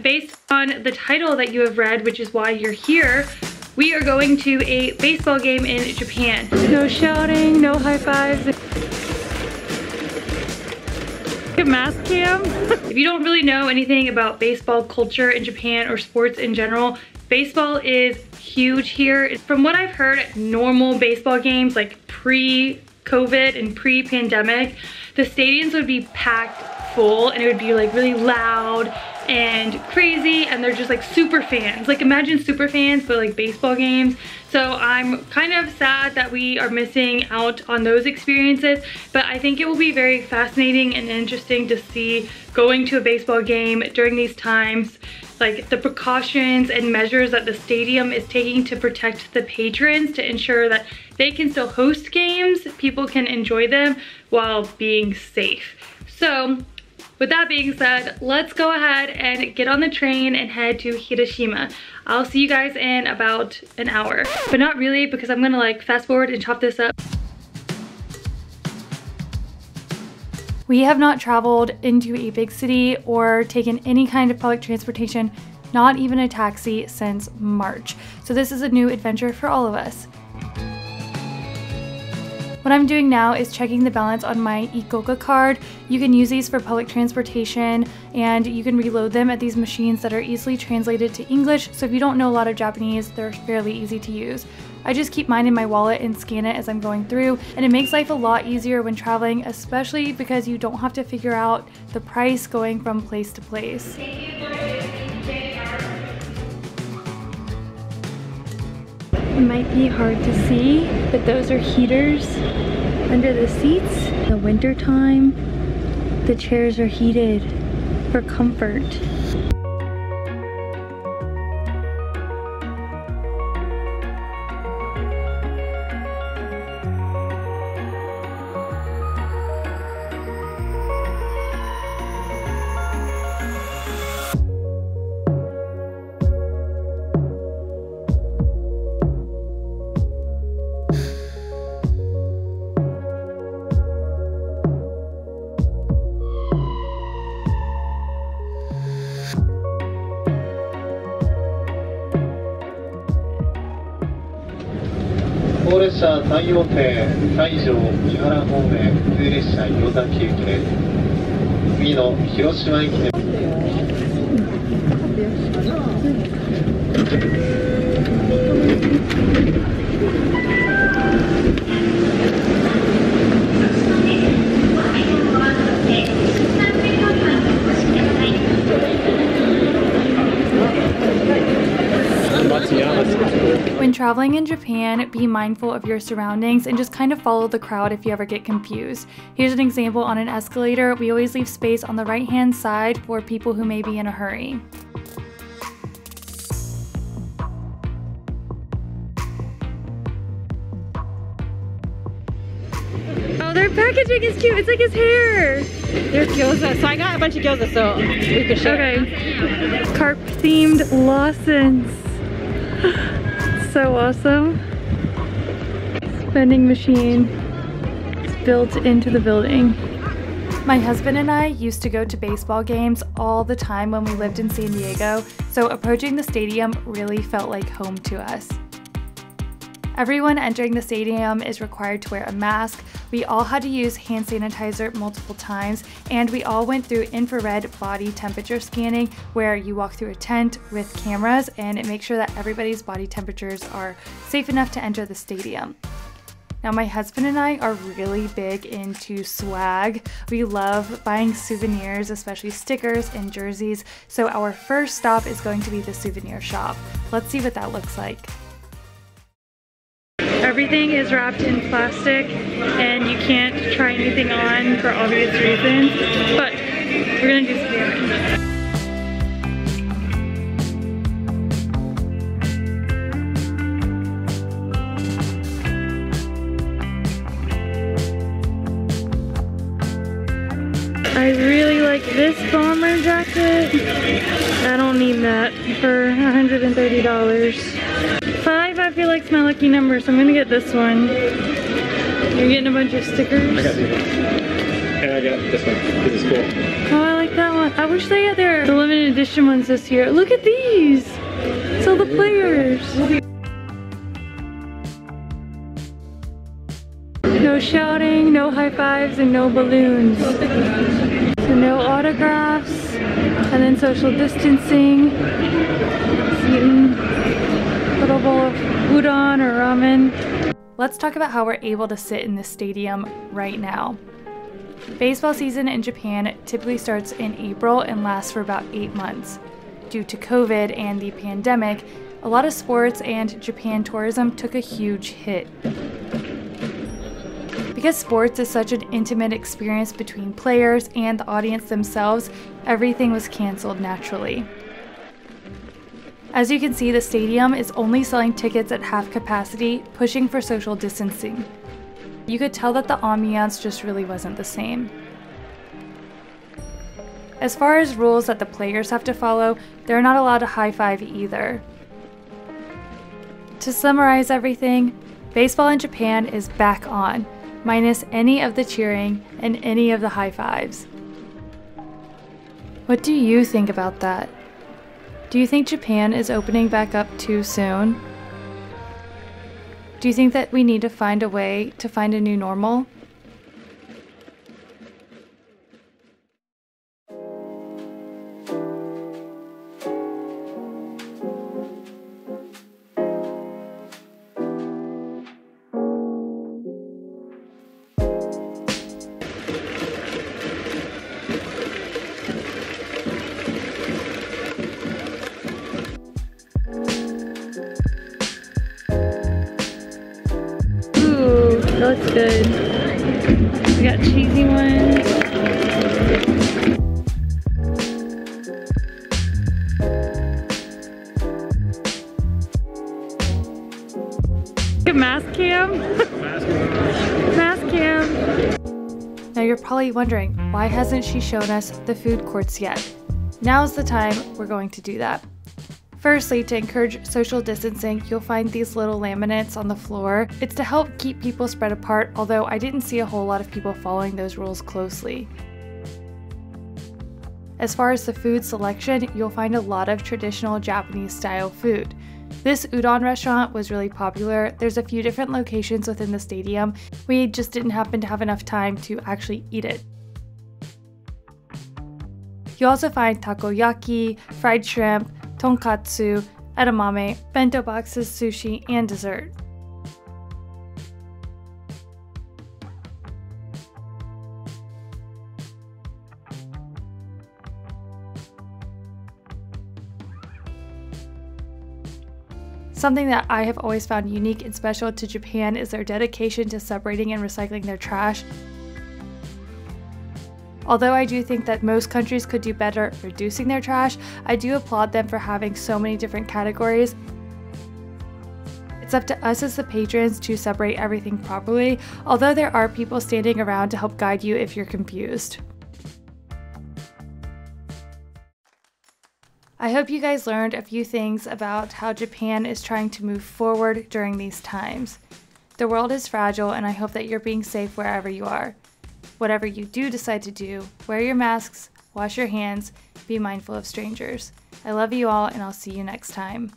Based on the title that you have read, which is why you're here, we are going to a baseball game in Japan. No shouting, no high fives. Mask cam. If you don't really know anything about baseball culture in Japan or sports in general, baseball is huge here. From what I've heard, normal baseball games like pre-COVID and pre-pandemic, the stadiums would be packed full and it would be like really loud and crazy, and they're just like super fans. Like imagine super fans but like baseball games. So I'm kind of sad that we are missing out on those experiences, but I think it will be very fascinating and interesting to see going to a baseball game during these times, like the precautions and measures that the stadium is taking to protect the patrons to ensure that they can still host games, people can enjoy them while being safe. So with that being said, let's go ahead and get on the train and head to Hiroshima. I'll see you guys in about an hour, but not really because I'm gonna like fast forward and chop this up. We have not traveled into a big city or taken any kind of public transportation, not even a taxi, since March. So this is a new adventure for all of us. What I'm doing now is checking the balance on my Ikoka card. You can use these for public transportation and you can reload them at these machines that are easily translated to English. So if you don't know a lot of Japanese, they're fairly easy to use. I just keep mine in my wallet and scan it as I'm going through, and it makes life a lot easier when traveling, especially because you don't have to figure out the price going from place to place. It might be hard to see, but those are heaters under the seats. In the winter time, the chairs are heated for comfort. When traveling in Japan, be mindful of your surroundings and just kind of follow the crowd if you ever get confused. Here's an example on an escalator. We always leave space on the right-hand side for people who may be in a hurry. Oh, their packaging is cute. It's like his hair. There's gyoza. So I got a bunch of gyoza so we can share. Okay. Carp themed Lawson's. So awesome. Vending machine built into the building. My husband and I used to go to baseball games all the time when we lived in San Diego, so approaching the stadium really felt like home to us. Everyone entering the stadium is required to wear a mask. We all had to use hand sanitizer multiple times, and we all went through infrared body temperature scanning where you walk through a tent with cameras and it makes sure that everybody's body temperatures are safe enough to enter the stadium. Now my husband and I are really big into swag. We love buying souvenirs, especially stickers and jerseys, so our first stop is going to be the Souvenir Shop. Let's see what that looks like. Everything is wrapped in plastic and you can't try anything on for obvious reasons, but we're gonna do scamming. I really like this bomber jacket. I don't need that for $130. 5, I feel like, is my lucky number, so I'm gonna get this one. You're getting a bunch of stickers. I got these. And I got this one. This is cool. Oh, I like that one. I wish they had the limited edition ones this year. Look at these! It's all the players. No shouting, no high fives, and no balloons. So no autographs, and then social distancing. Eating a little bowl of udon or ramen. Let's talk about how we're able to sit in this stadium right now. Baseball season in Japan typically starts in April and lasts for about 8 months. Due to COVID and the pandemic, a lot of sports and Japan tourism took a huge hit. Because sports is such an intimate experience between players and the audience themselves, everything was canceled naturally. As you can see, the stadium is only selling tickets at half capacity, pushing for social distancing. You could tell that the ambiance just really wasn't the same. As far as rules that the players have to follow, they're not allowed to high-five either. To summarize everything, baseball in Japan is back on, minus any of the cheering and any of the high-fives. What do you think about that? Do you think Japan is opening back up too soon? Do you think that we need to find a way to find a new normal? Looks good. We got cheesy ones. Look at mask cam. Mask cam. Now you're probably wondering, why hasn't she shown us the food courts yet? Now's the time we're going to do that. Firstly, to encourage social distancing, you'll find these little laminates on the floor. It's to help keep people spread apart, although I didn't see a whole lot of people following those rules closely. As far as the food selection, you'll find a lot of traditional Japanese style food. This udon restaurant was really popular. There's a few different locations within the stadium. We just didn't happen to have enough time to actually eat it. You'll also find takoyaki, fried shrimp, tonkatsu, edamame, bento boxes, sushi, and dessert. Something that I have always found unique and special to Japan is their dedication to separating and recycling their trash. Although I do think that most countries could do better at reducing their trash, I do applaud them for having so many different categories. It's up to us as the patrons to separate everything properly, although there are people standing around to help guide you if you're confused. I hope you guys learned a few things about how Japan is trying to move forward during these times. The world is fragile, and I hope that you're being safe wherever you are. Whatever you do decide to do, wear your masks, wash your hands, be mindful of strangers. I love you all, and I'll see you next time.